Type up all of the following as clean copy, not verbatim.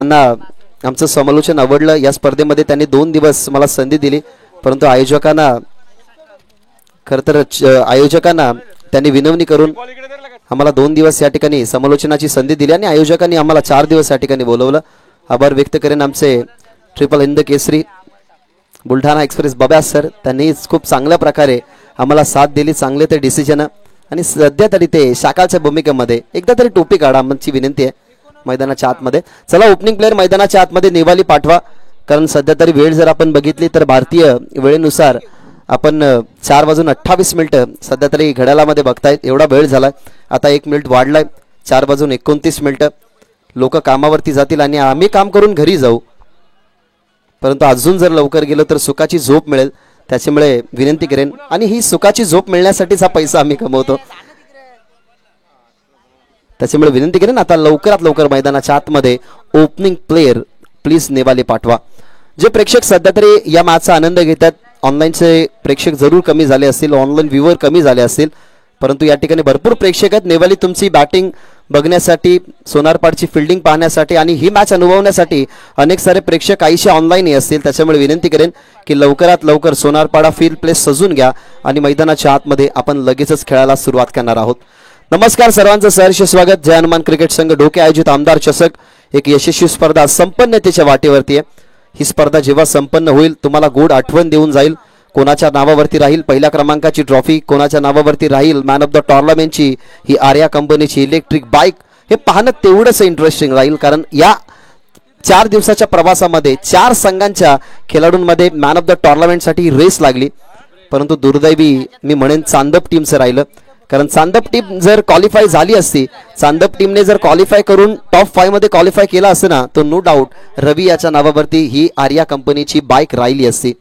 त्यांना आमचं समालोचन आवडलं. या स्पर्धेमध्ये त्यांनी 2 दिवस मला संधी दिली, परंतु आयोजकांना त्यांनी विनवणी करून आम्हाला 2 दिवस या ठिकाणी समालोचनाची संधी दिली आणि आयोजकांनी आम्हाला 4 दिवस या ठिकाणी बोलवलं. आभार व्यक्त करेन आमचे triple Hind Kesari Buldhana express बब्या sir. त्यांनी खूप चांगल्या प्रकारे आम्हाला साथ दिली. चांगले ते डिसिजन आणि सध्या तरी ते शाकालच्या भूमिकेमध्ये एकदा तरी टोपी काढा आमची विनंती आहे मैदानाच्या आतमध्ये. चला ओपनिंग प्लेअर मैदानाच्या आतमध्ये नेवाली पाठवा, कारण सध्या तरी वेळ जर आपण बघितली तर भारतीय वेळेनुसार आपण 4:28 सध्या तरी घड्याळामध्ये बघतायत. एवढा वेळ झालाय. आता 1 मिनिट वाढलाय. 4:29 लोक कामावरती जातील आणि आम्ही काम करून घरी जाऊ, परंतु अजून जर लवकर गेलो तर सुखाची झोप मिळेल. त्याच्यामुळे विनंती करेन, आणि ही सुखाची झोप मिळण्यासाठीच हा पैसा आम्ही कमवतो. त्याच्यामुळे विनंती करेन आता लवकरात लवकर मैदानाच्या आतमध्ये ओपनिंग प्लेयर प्लीज नेवाली पाठवा. जे प्रेक्षक सध्या तरी या मॅचचा आनंद घेतात, ऑनलाईनचे प्रेक्षक जरूर कमी झाले असतील, ऑनलाईन व्ह्यूवर कमी झाले असतील, परंतु या ठिकाणी भरपूर प्रेक्षक आहेत नेवाली तुमची बॅटिंग बघण्यासाठी, सोनारपाडची फिल्डिंग पाहण्यासाठी आणि ही मॅच अनुभवण्यासाठी अनेक सारे प्रेक्षक आईशी ऑनलाईन असतील. त्याच्यामुळे विनंती करेन की लवकरात लवकर सोनारपाडा फील्ड प्लेस सजून घ्या आणि मैदानाच्या आतमध्ये आपण लगेचच खेळायला सुरुवात करणार आहोत. नमस्कार सर्वांचं सहर्ष स्वागत. जय हनुमान क्रिकेट संघ डोके आयोजित आमदार चषक एक यशस्वी स्पर्धा संपन्नतेच्या वाटेवरती आहे. ही स्पर्धा जेव्हा संपन्न होईल तुम्हाला गोड आठवण देऊन जाईल. कोणाच्या नावावरती राहील पहिल्या क्रमांकाची ट्रॉफी, कोणाच्या नावावरती राहील मॅन ऑफ द टुर्नामेंटची ही आर्या कंपनीची इलेक्ट्रिक बाईक, हे पाहणं तेवढंच इंटरेस्टिंग राहील. कारण या 4 दिवसाच्या प्रवासामध्ये 4 संघांच्या खेळाडूंमध्ये मॅन ऑफ द टुर्नामेंटसाठी रेस लागली, परंतु दुर्दैवी मी म्हणेन चांदप टीमचं राहिलं. कारण चांदप टीम जर क्वालिफाय झाली असती, चांदप टीमने जर क्वालिफाय करून टॉप 5 मध्ये क्वालिफाय केला असतं ना, तो नो डाऊट रवी याच्या नावावरती ही आर्या कंपनीची बाईक राहिली असती.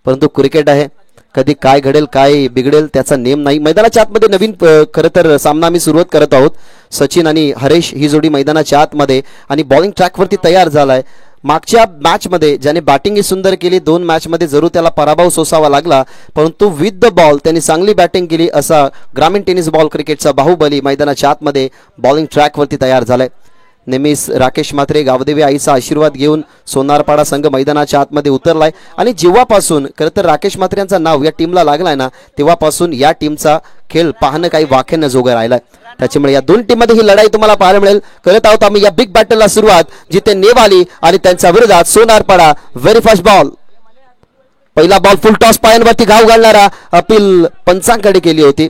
परंतु क्रिकेट आहे, कधी काय घडेल काय बिघडेल त्याचा नेम नाही. मैदानाच्या आतमध्ये नवीन खरं तर सामना आम्ही सुरुवात करत आहोत. सचिन आणि हरेश ही जोडी मैदानाच्या आतमध्ये आणि बॉलिंग ट्रॅकवरती तयार झालाय. मागच्या मॅचमध्ये ज्याने बॅटिंग सुंदर केली, 2 मॅचमध्ये जरूर त्याला पराभव सोसावा लागला, परंतु विथ द बॉल त्यांनी चांगली बॅटिंग केली. असा ग्रामीण टेनिस बॉल क्रिकेटचा बाहुबली मैदानाच्या आतमध्ये बॉलिंग ट्रॅकवरती तयार झालाय. नेहमीच राकेश म्हात्रे गावदेवी आईचा आशीर्वाद घेऊन सोनारपाडा संघ मैदानाच्या आतमध्ये उतरलाय आणि जेव्हापासून खरं तर राकेश म्हात्रे यांचं नाव या टीमला लागलाय ना, तेव्हापासून या टीमचा खेळ पाहणं काही वाख्यानं जोगं राहिलाय. त्याच्यामुळे या 2 टीममध्ये ही लढाई तुम्हाला पाहायला मिळेल. करत आहोत आम्ही या बिग बॅटलला सुरुवात, जिथे नेवाली आणि त्यांच्या विरोधात सोनारपाडा. व्हेरी फास्ट बॉल, पहिला बॉल फुल टॉस पायांवरती घाव घालणारा अपील पंचांकडे केली होती.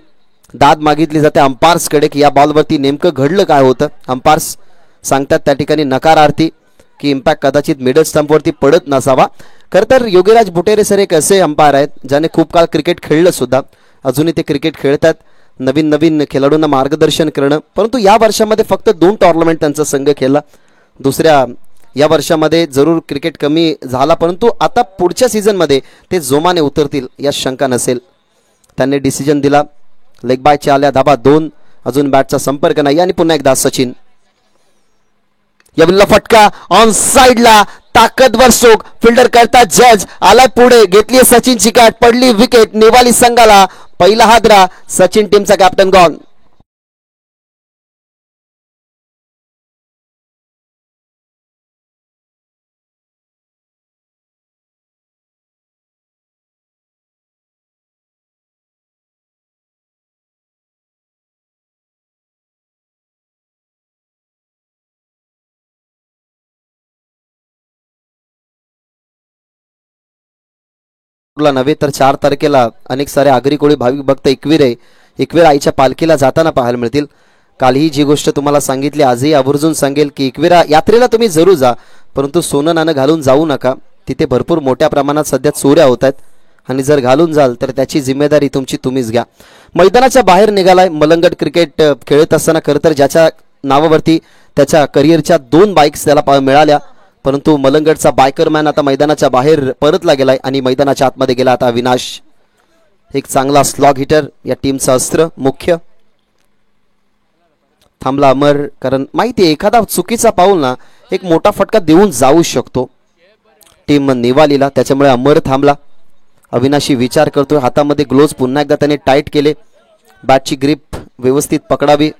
दाद मागितली जाते अंपायर्सकडे की या बॉलवरती नेमकं घडलं काय होतं. अंपायर्स सांगतात त्या ठिकाणी नकारार्थी की इम्पॅक्ट कदाचित मिडल स्टंपवरती पडत नसावा. खरं तर योगीराज बुटेरे सर एक असे अंपायर आहेत ज्याने खूप काळ क्रिकेट खेळलं सुद्धा, अजूनही ते क्रिकेट खेळतात, नवीन नवीन खेळाडूंना मार्गदर्शन करणं. परंतु या वर्षामध्ये फक्त 2 टुर्नामेंट त्यांचा संघ खेळला. दुसऱ्या या वर्षामध्ये जरूर क्रिकेट कमी झाला, परंतु आता पुढच्या सीझनमध्ये ते जोमाने उतरतील यात शंका नसेल. त्यांनी डिसिजन दिला. लेग बायच्या आल्या धाबा 2, अजून बॅटचा संपर्क नाही आणि पुन्हा एकदा सचिन. याविल्ला फटका ऑन साइडला, ताकदवर स्ट्रोक, फिल्डर करता जज आलाय पुढे, घेतली सचिनची कॅट, पडली विकेट. नेवाली संघाला पहिला हादरा. सचिन टीमचा कॅप्टन गॉन. नव्हे तर 4 तारखेला अनेक सारे आगरी कोळी भाविक भक्त एकवीर आईच्या पालखीला जाताना पाहायला मिळतील. कालही जी गोष्ट तुम्हाला सांगितली आजही आवर्जून सांगेल की एकवीरा यात्रेला तुम्ही जरूर जा, परंतु सोनं नाणं घालून जाऊ नका. तिथे भरपूर मोठ्या प्रमाणात सध्या चोऱ्या होत आहेत आणि जर घालून जाल तर त्याची जिम्मेदारी तुम्हीच घ्या. मैदानाच्या बाहेर निघालाय. मलंगट क्रिकेट खेळत असताना खरं तर ज्याच्या नावावरती त्याच्या करिअरच्या 2 बाईक्स त्याला मिळाल्या, परंतु मलंगडचा बायकरमॅन आता मैदानाच्या बाहेर परतला गेलाय आणि मैदानाच्या आतमध्ये गेला आता अविनाश. एक चांगला स्लॉग हिटर या टीमचा अस्त्र मुख्य. थांबला अमर, कारण माहिती एखादा चुकीचा पाऊल ना एक मोठा फटका देऊन जाऊ शकतो टीम नेवालीला. त्याच्यामुळे अमर थांबला. अविनाशी विचार करतोय. हातामध्ये ग्लोव्ज पुन्हा एकदा त्याने टाईट केले. बॅटची ग्रिप व्यवस्थित पकडावी.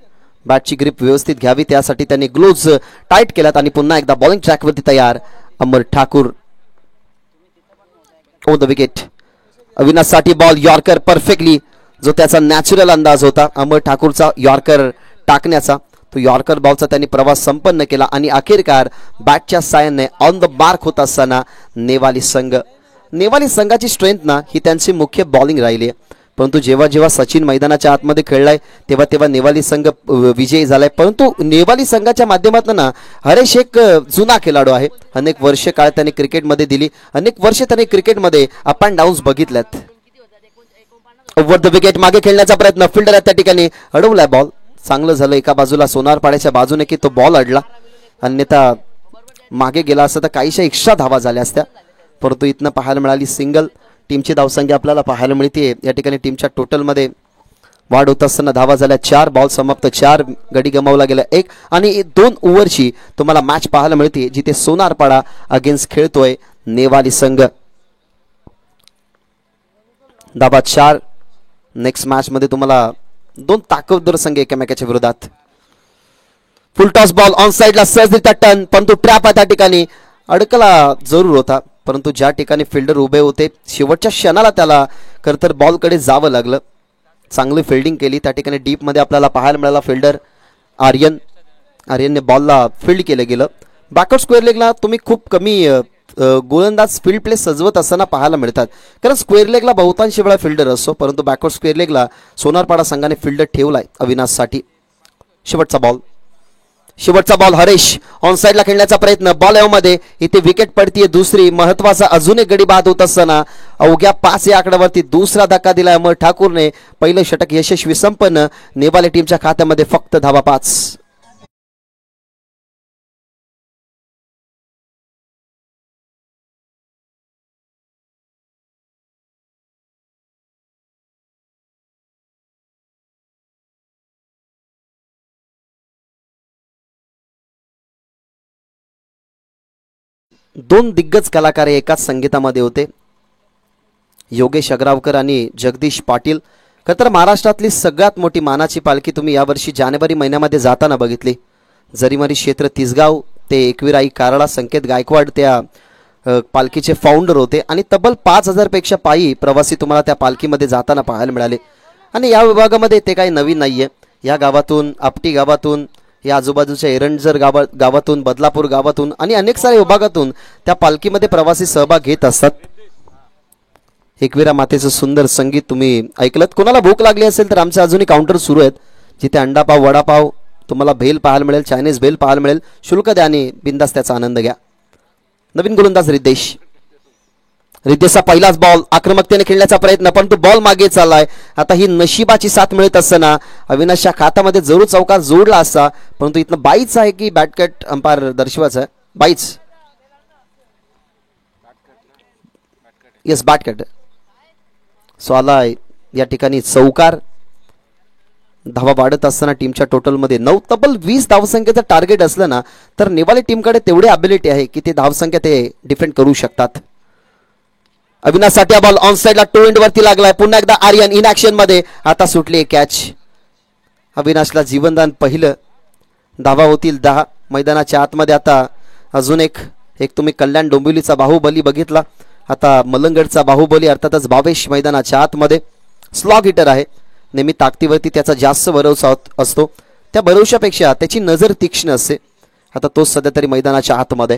बॅटची ग्रिप व्यवस्थित घ्यावी त्यासाठी त्यांनी ग्लोव्ज टाईट केल्यात आणि पुन्हा एकदा बॉलिंग ट्रॅकवरती तयार Amar Thakur on the wicket. अविनाशसाठी बॉल यॉर्कर परफेक्टली, जो त्याचा नॅचरल अंदाज होता अमर ठाकूरचा यॉर्कर टाकण्याचा, तो यॉर्कर बॉलचा त्यांनी प्रवास संपन्न केला आणि अखेरकार बॅटच्या साहाय्याने ऑन द मार्क होत असताना नेवाली संघाची स्ट्रेंथ ना ही त्यांची मुख्य बॉलिंग राहिली आहे. परंतु जेव्हा जेव्हा सचिन मैदानाच्या आतमध्ये खेळलाय तेव्हा तेव्हा नेवाली संघ विजयी झालाय. परंतु नेवाली संघाच्या माध्यमातून ना हरेश एक जुना खेळाडू आहे. अनेक वर्ष काळ त्याने क्रिकेटमध्ये दिली, अनेक वर्ष त्याने क्रिकेटमध्ये अप अँड डाऊन्स बघितल्यात. ओव्हर द विकेट मागे खेळण्याचा प्रयत्न, फिल्डर त्या ठिकाणी अडवलाय बॉल. चांगलं झालं एका बाजूला सोनारपाड्याच्या बाजूने की तो बॉल अडला, अन्यथा मागे गेला असता तर काहीशा एक्स्ट्रा धावा झाल्या असत्या. परंतु इथनं पाहायला मिळाली सिंगल. टीमची धावसंख्या आपल्याला पाहायला मिळते या ठिकाणी. टीमच्या टोटलमध्ये वाढ होत असताना धावा झाल्या 4. बॉल समाप्त, 4 गडी गमावला गेला 1 आणि 2 ओव्हरची तुम्हाला मॅच पाहायला मिळते जिथे सोनारपाडा अगेन्स्ट खेळतोय नेवाली संघ. धावा 4. नेक्स्ट मॅच मध्ये तुम्हाला 2 ताकदवर संघ एकमेकाच्या विरोधात. फुल टॉस बॉल ऑन साइडला सहजरित्या टर्न, परंतु ट्रॅप त्या ठिकाणी अडकला जरूर होता. परंतु ज्या ठिकाणी फिल्डर उभे होते शेवटच्या क्षणाला त्याला खरंतर बॉलकडे जावं लागलं. चांगली फिल्डिंग केली त्या ठिकाणी. डीपमध्ये आपल्याला पाहायला मिळाला फिल्डर आर्यनने बॉलला फील्ड केलं गेलं. बॅकवर्ड स्क्वेअर लेगला तुम्ही खूप कमी गोलंदाज फील्ड प्ले सजवत असताना पाहायला मिळतात, कारण स्क्वेअर लेगला बहुतांश वेळा फिल्डर असतो. परंतु बॅकवर्ड स्क्वेअर लेगला सोनारपाडा संघाने फिल्डर ठेवलाय अविनाशसाठी. शेवटचा बॉल हरेश ऑन साइडला खेळण्याचा प्रयत्न, बॉल मध्ये इथे विकेट पडतीये दुसरी. महत्वाचा अजून एक गडी बाद होत असताना अवघ्या 5 या आकड्यावरती दुसरा धक्का दिलाय अमर ठाकूरने. पहिलं षटक यशस्वी संपन्न. नेवाली टीमच्या खात्यामध्ये फक्त धावा 5. दोन दिग्गज कलाकार एकाच संगीतामध्ये होते, योगेश अग्रावकर आणि जगदीश पाटील. खरं महाराष्ट्रातली सगळ्यात मोठी मानाची पालखी तुम्ही यावर्षी जानेवारी महिन्यामध्ये जाताना बघितली. जरीमारी क्षेत्र तिसगाव ते एकविराई कारळा संकेत गायकवाड त्या पालखीचे फाउंडर होते आणि तब्बल 5000 पेक्षा पायी प्रवासी तुम्हाला त्या पालखीमध्ये जाताना पाहायला मिळाले. आणि या विभागामध्ये ते काही नवीन नाहीये. या गावातून, आपटी गावातून, या आजूबाजूच्या एरंडजर गावातून, बदलापूर गावातून आणि अनेक साऱ्या विभागातून त्या पालखीमध्ये प्रवासी सहभाग घेत असतात. एकविरा मातेचं सुंदर संगीत तुम्ही ऐकलत. कोणाला भूक लागली असेल तर आमचे अजूनही काउंटर सुरू आहेत, जिथे अंडापाव, वडापाव, तुम्हाला भेल पाहायला मिळेल, चायनीज भेल पाहायला मिळेल. शुल्क द्या आणि बिंदास त्याचा आनंद घ्या. नवीन गोलंदाज रिद्धेशचा पहिलाच बॉल आक्रमकतेने खेळण्याचा प्रयत्न, पण तो बॉल मागे चाललाय. आता ही नशिबाची साथ मिळत असताना अविनाशच्या खात्यामध्ये जरूर चौकार जोडला असता, परंतु इथनं बाईच आहे की बॅटकट अंपायर दर्शवायचं आहे. बाईच, येस बॅटकट. सो आला या ठिकाणी चौकार. धावा वाढत असताना टीमच्या टोटलमध्ये 9, तब्बल 20 धावसंख्येचं टार्गेट असलं ना तर नेवाली टीमकडे तेवढी ॲबिलिटी आहे की ते धावसंख्या ते डिफेंड करू शकतात. अविनाशसाठी हा बॉल ऑन साइडला टू एंड वरती लागलाय. पुन्हा एकदा आर्यन इन ऍक्शन मध्ये. आता सुटली कॅच. अविनाशला जीवनदान पहिलं. धावा होतील 10 मैदानाच्या आतमध्ये. आता अजून एक तुम्ही कल्याण डोंबिवलीचा बाहुबली बघितला, आता मलंगडचा बाहुबली अर्थातच भावेश मैदानाच्या आतमध्ये. स्लॉग हिटर आहे, नेहमी ताकदीवरती त्याचा जास्त भरोसा असतो, त्या भरोशापेक्षा त्याची नजर तीक्ष्ण असते. आता तोच सध्या तरी मैदानाच्या आतमध्ये.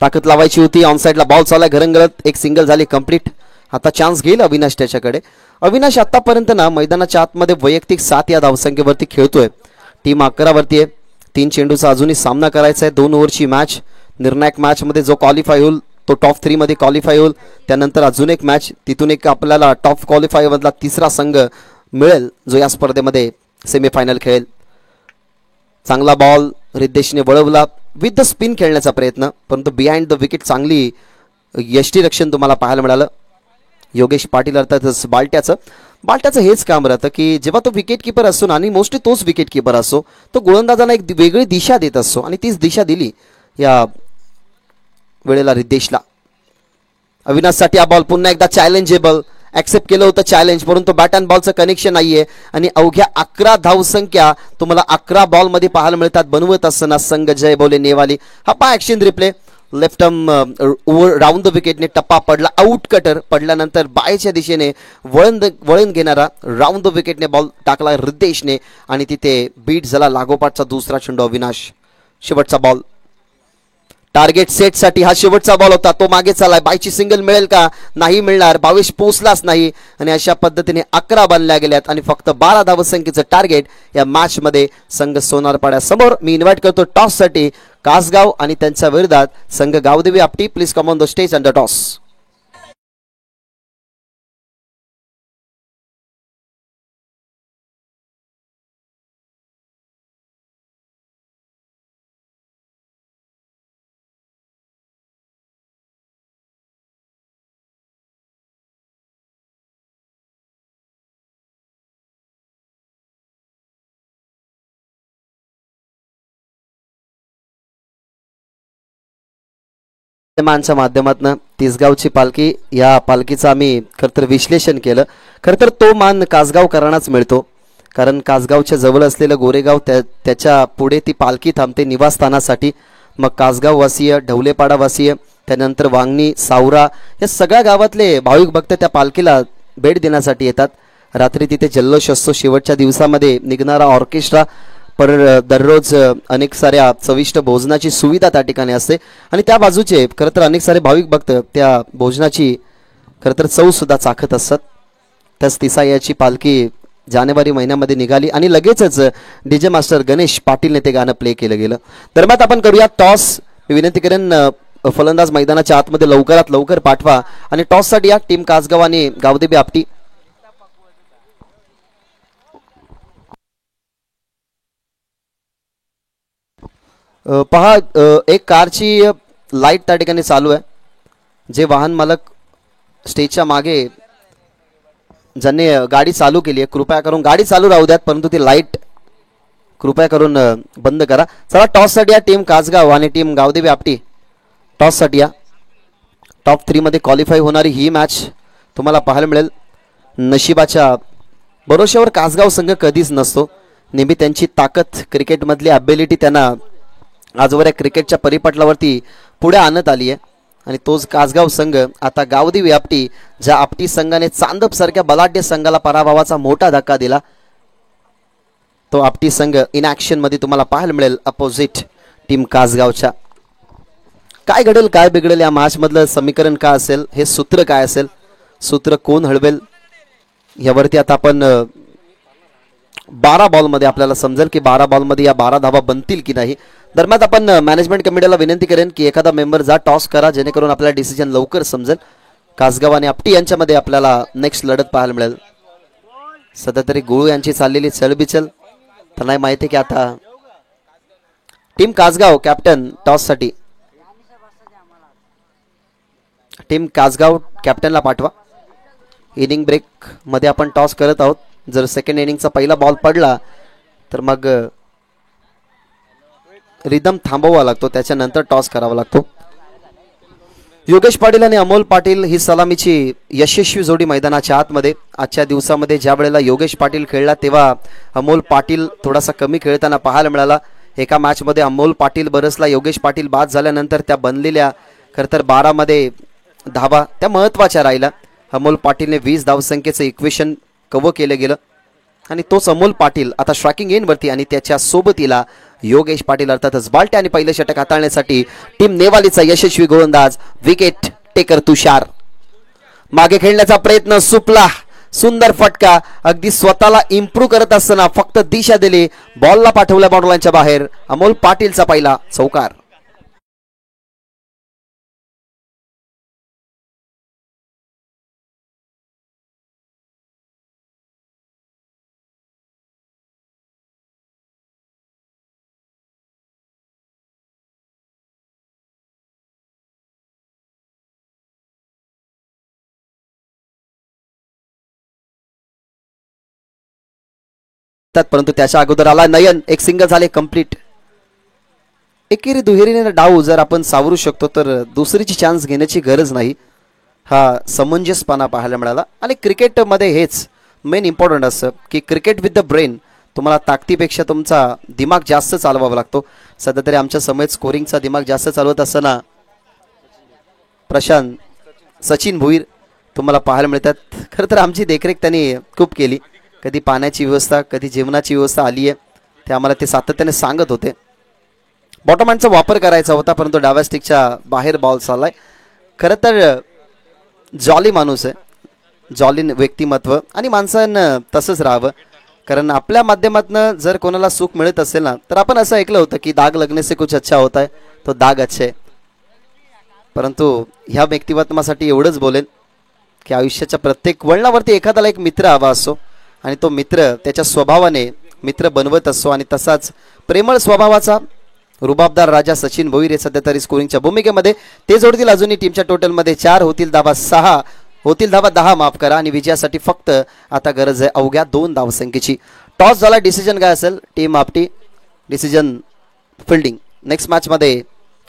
ताकद लावायची होती. ऑन साइडला बॉल चाललाय घरंगळत. एक सिंगल झाली कंप्लीट. आता चान्स घेईल अविनाश त्याच्याकडे. अविनाश आतापर्यंत ना मैदानाच्या आतमध्ये वैयक्तिक 7 या धावसंख्येवरती खेळतोय. टीम 11 वरती आहे. 3 चेंडूचा अजूनही सामना करायचा आहे. 2 ओव्हरची मॅच. निर्णायक मॅच मध्ये जो क्वालिफाय होईल तो टॉप 3 मध्ये क्वालिफाय होईल. त्यानंतर अजून एक मॅच, तिथून एक आपल्याला टॉप क्वालिफाय मधला तिसरा संघ मिळेल जो या स्पर्धेमध्ये सेमीफायनल खेळेल. चांगला बॉल रिद्धेशने वळवला. विथ द स्पिन खेळण्याचा प्रयत्न, परंतु बिहाइंड द विकेट चांगली यष्टीरक्षण तुम्हाला पाहायला मिळालं. योगेश पाटील अर्थातच बालट्याचं हेच काम राहतं की जेव्हा तो विकेट किपर असतो ना, आणि मोस्टली तोच विकेट किपर असतो, तो गोलंदाजांना एक वेगळी दिशा देत असतो आणि तीच दिशा दिली या वेळेला रिद्धेशला. अविनाशसाठी हा बॉल पुन्हा एकदा चॅलेंजेबल. ऍक्सेप्ट केलं होतं चॅलेंज, परंतु बॅट अँड बॉलचं कनेक्शन नाहीये आणि अवघ्या 11 धावसंख्या तुम्हाला 11 बॉलमध्ये पाहायला मिळतात बनवत असताना संघ जय बोले नेवाली. हा पहा action replay, left round the विकेटने टप्पा पडला, आउट कटर पडल्यानंतर बायच्या दिशेने वळण घेणारा राऊंड द विकेटने बॉल टाकला रितेशने आणि तिथे बीट झाला लागोपाठचा दुसरा चेंडू अविनाश. शेवटचा बॉल टार्गेट सेट साठी हा शेवटचा बॉल होता, तो मागे चालाय. बायची सिंगल मिळेल का? नाही मिळणार, भावेश पोचलाच नाही आणि अशा पद्धतीने 11 बांधल्या गेल्यात आणि फक्त 12 धावसंख्येचं टार्गेट या मॅच मध्ये संघ सोनारपाड्यासमोर. मी इन्व्हाइट करतो टॉस साठी कासगाव आणि त्यांच्या विरोधात संघ Gavdevi Apti. Please come on the stage under toss. माध्यमांच्या माध्यमातून तिसगावची पालखी, या पालखीचं आम्ही खरं तर विश्लेषण केलं. खरं तर तो मान कासगावकरांनाच मिळतो, कारण कासगावच्या जवळ असलेलं गोरेगाव त्याच्या पुढे ती पालखी थांबते निवासस्थानासाठी. मग कासगाववासीय, ढवलेपाडावासीय, त्यानंतर वांगणी, सावरा या सगळ्या गावातले भाविक भक्त त्या पालखीला भेट देण्यासाठी येतात. रात्री तिथे जल्लोष असतो. शेवटच्या दिवसामध्ये निघणारा ऑर्केस्ट्रा, पर दररोज अनेक साऱ्या चविष्ट भोजनाची सुविधा त्या ठिकाणी असते आणि त्या बाजूचे खरं तर अनेक सारे भाविक भक्त त्या भोजनाची खरं तर चव सुद्धा चाखत असतात. त्याच तिसायाची पालखी जानेवारी महिन्यामध्ये निघाली आणि लगेचच डीजे मास्टर गणेश पाटीलने ते गाणं प्ले केलं गेलं. दरम्यान आपण करूया टॉस. मी विनंती करेन फलंदाज मैदानाच्या आतमध्ये लवकरात लवकर पाठवा आणि टॉससाठी या टीम कासगाव आणि गावदेवी आपटी. पहा, एक कारची लाईट त्या ठिकाणी चालू आहे. जे वाहन मालक स्टेजच्या मागे ज्यांनी गाडी चालू केली आहे, कृपया करून गाडी चालू राहू द्यात, परंतु ती लाईट कृपया करून बंद करा. चला टॉससाठी या टीम कासगाव आणि टीम गावदेवी आपटी. टॉससाठी या टॉप 3 मध्ये क्वालिफाय होणारी ही मॅच तुम्हाला पाहायला मिळेल. नशिबाच्या भरोश्यावर कासगाव संघ कधीच नसतो. नेहमी त्यांची ताकद, क्रिकेटमधली ॲबिलिटी त्यांना आजवर या क्रिकेटच्या परिपटलावरती पुढे आणत आली आहे आणि तोच कासगाव संघ आता गावदेवी आपटी, ज्या आपटी संघाने चांदप सारख्या बलाढ्य संघाला पराभवाचा मोठा धक्का दिला, तो आपटी संघ इन ऍक्शन मध्ये तुम्हाला पाहायला मिळेल अपोजिट टीम कासगावच्या. काय घडेल, काय बिघडेल, या मॅच मधलं समीकरण काय असेल, हे सूत्र काय असेल, सूत्र कोण हळवेल, यावरती आता आपण 12 बॉलमध्ये आपल्याला समजेल की 12 बॉलमध्ये या 12 धावा बनतील की नाही. दरम्यान आपण मॅनेजमेंट कमिटीला विनंती करेन की एखादा मेंबर जा टॉस करा, जेणेकरून आपल्याला डिसिजन लवकर समजेल. कासगाव आणि आपटी यांच्यामध्ये आपल्याला नेक्स्ट लढत पाहायला मिळेल. सध्या तरी गुळू यांची चाललेली चलबिचल, त्यांना माहिती की आता टीम कासगाव कॅप्टन टॉस साठी. टीम कासगाव कॅप्टनला पाठवा. इनिंग ब्रेक मध्ये आपण टॉस करत आहोत. जर सेकंड इनिंगचा पहिला बॉल पडला तर मग रिदम थांबवावा लागतो, त्याच्यानंतर टॉस करावा लागतो. योगेश पाटील आणि अमोल पाटील ही सलामीची यशस्वी जोडी मैदानाच्या आतमध्ये. आजच्या दिवसामध्ये ज्या वेळेला योगेश पाटील खेळला तेव्हा अमोल पाटील थोडासा कमी खेळताना पाहायला मिळाला. एका मॅचमध्ये अमोल पाटील बरसला, योगेश पाटील बाद झाल्यानंतर त्या बनलेल्या खरं तर 12 मध्ये धावा त्या महत्त्वाच्या राहिल्या. अमोल पाटीलने 20 धावसंख्येचं इक्वेशन कव्हर केलं गेलं आणि तोच अमोल पाटील आता स्ट्रायकिंग एंडवरती आणि त्याच्या सोबतीला योगेश पाटील अर्थातच बाल्टे आणि पहिलं षटक हाताळण्यासाठी टीम नेवालीचा यशस्वी गोलंदाज विकेट टेकर तुषार. मागे खेळण्याचा प्रयत्न सुपला, सुंदर फटका, अगदी स्वतःला इम्प्रूव्ह करत असताना फक्त दिशा दिली, बॉलला पाठवल्या बॉललाईनच्या बाहेर. अमोल पाटीलचा पहिला चौकार. परंतु त्याच्या अगोदर आला नयन, एक सिंगल झाले कंप्लीट. एकेरी दुहेरीने डाव जर आपण सावरू शकतो तर दुसरीची चान्स घेण्याची गरज नाही. हा समंजसपणा पाहायला मिळाला. आणि क्रिकेटमध्ये हेच मेन इम्पॉर्टंट असतं की क्रिकेट विथ द ब्रेन. तुम्हाला ताकदीपेक्षा तुमचा दिमाग जास्त चालवावा लागतो. सध्या तरी आमच्या समोर स्कोरिंगचा दिमाग जास्त चालवत असताना प्रशांत, सचिन भोईर तुम्हाला पाहायला मिळतात. खरं तर आमची देखरेख त्यांनी खूप केली. कधी पाण्याची व्यवस्था, कधी जेवणाची व्यवस्था आली आहे, ते आम्हाला ते सातत्याने सांगत होते. बॉटम हँडचा वापर करायचा होता, परंतु डाव्या स्टिकच्या बाहेर बॉल चाललाय. खरं तर जॉली माणूस आहे, जॉली व्यक्तिमत्व, आणि माणसानं तसंच राहावं. कारण आपल्या माध्यमातून जर कोणाला सुख मिळत असेल ना, तर आपण असं ऐकलं होतं की दाग लगने से कुछ अच्छा होता है, तो दाग अच्छे आहे. परंतु ह्या व्यक्तिमत्वासाठी एवढंच बोलेल की आयुष्याच्या प्रत्येक वळणावरती एखाद्याला एक मित्र हवा असतो, आणि तो मित्र त्याच्या स्वभावाने मित्र बनवत असतो. आणि तसाच प्रेमळ स्वभावाचा रुबाबदार राजा सचिन भोईर हे सध्या तरी स्कोरिंगच्या भूमिकेमध्ये. ते जोडतील अजूनही टीमच्या टोटलमध्ये 4 होतील धावा 6 होतील धावा 10 माफ करा. आणि विजयासाठी फक्त आता गरज आहे अवघ्या 2 धावसंख्येची. टॉस झाला, डिसिजन काय असेल? Team Apti, decision fielding. Next मॅचमध्ये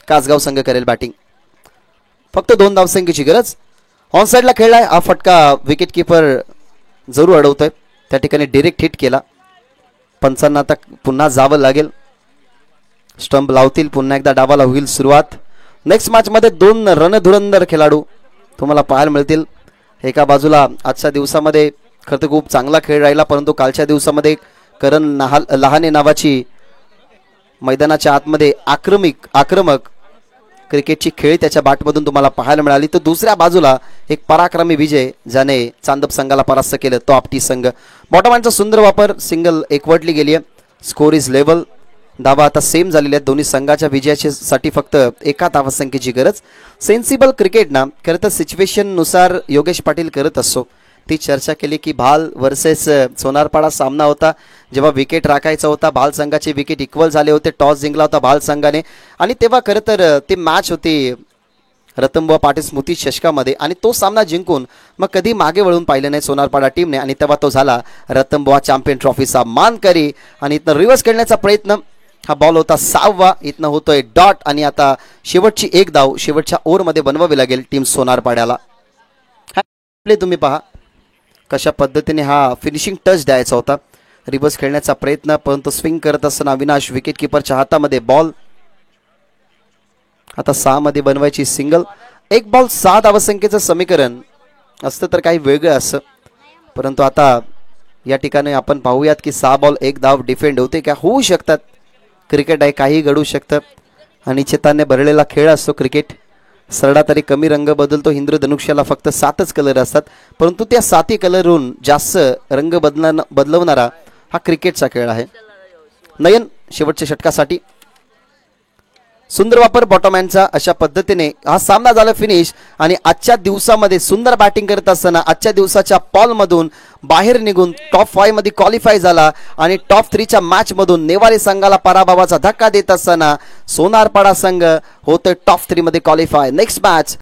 कासगाव संघ करेल बॅटिंग. फक्त 2 धावसंख्येची गरज. ऑन साईडला खेळलाय, हा फटका विकेट किपर जरूर अडवतोय. त्या ठिकाणी डायरेक्ट हिट केला. पंचांना आता पुन्हा जावं लागेल. स्टंप लावतील, पुन्हा एकदा डावाला होईल सुरुवात. नेक्स्ट मॅचमध्ये 2 रणधुरंदर खेळाडू तुम्हाला पाहायला मिळतील. एका बाजूला आजच्या दिवसामध्ये खरं तर खूप चांगला खेळ राहिला, परंतु कालच्या दिवसामध्ये करण लहाने नावाची मैदानाच्या आतमध्ये आक्रमक क्रिकेटची खेळी त्याच्या बॅटमधून तुम्हाला पाहायला मिळाली. तर दुसऱ्या बाजूला एक पराक्रमी विजय ज्याने चांदप संघाला परास्त केलं, तो आपटी संघ. बॉटमहँडचा सुंदर वापर, सिंगल एकवटली गेली आहे. Score is level. धावा आता सेम झालेल्या आहेत. दोन्ही संघाच्या विजयासाठी फक्त 1 धावसंख्येची गरज. सेन्सिबल क्रिकेट ना खरं तर सिच्युएशननुसार योगेश पाटील करत असतो. ती चर्चा केली की भाल वर्सेस सोनारपाडा सामना होता, जेव्हा विकेट राखायचा होता. भाल संघाचे विकेट इक्वल झाले होते. टॉस जिंकला होता भाल संघाने, आणि तेव्हा खरं तर ती मॅच होती रतनबुवा पाटील स्मृती चषकामध्ये, आणि तो सामना जिंकून मग कधी मागे वळून पाहिलं नाही सोनारपाडा टीमने. आणि तेव्हा तो झाला रतनबुवा चॅम्पियन ट्रॉफीचा मानकरी. आणि इथनं रिव्हर्स खेळण्याचा प्रयत्न. हा बॉल होता 6वा, इथनं होतोय डॉट. आणि आता शेवटची 1 धाव शेवटच्या ओव्हरमध्ये बनवावी लागेल टीम सोनारपाड्याला. तुम्ही पहा कशा पद्धतीने हा फिनिशिंग टच द्यायचा होता. रिव्हर्स खेळण्याचा प्रयत्न, परंतु स्विंग करत असताना अविनाश विकेट किपरच्या हातामध्ये बॉल. आता 6 मध्ये बनवायची सिंगल. 1 बॉल 6 धावसंख्येचं समीकरण असतं तर काही वेगळं असं, परंतु आता या ठिकाणी आपण पाहूयात की 6 बॉल 1 धाव डिफेंड होते का, होऊ शकतात. क्रिकेट आहे, काही घडू शकतं. अनिश्चिताने भरलेला खेळ असतो क्रिकेट. सरडा तरी कमी रंग बदलतो. इंद्रधनुष्याला फक्त 7च कलर असतात, परंतु त्या 7ही कलरहून जास्त रंग बदलवणारा हा क्रिकेटचा खेळ आहे. नयन शेवटच्या षटकासाठी सुंदर वापर बॉटमहँडचा. अशा पद्धतीने हा सामना झाला फिनिश. आणि आजच्या दिवसामध्ये सुंदर बॅटिंग करत असताना आजच्या दिवसाच्या पॉलमधून बाहेर निघून टॉप 5 मध्ये क्वालिफाय झाला, आणि टॉप 3च्या मॅचमधून नेवारी संघाला पराभवाचा धक्का देत असताना सोनारपाडा संघ होतोय टॉप 3 मध्ये क्वालिफाय. Next match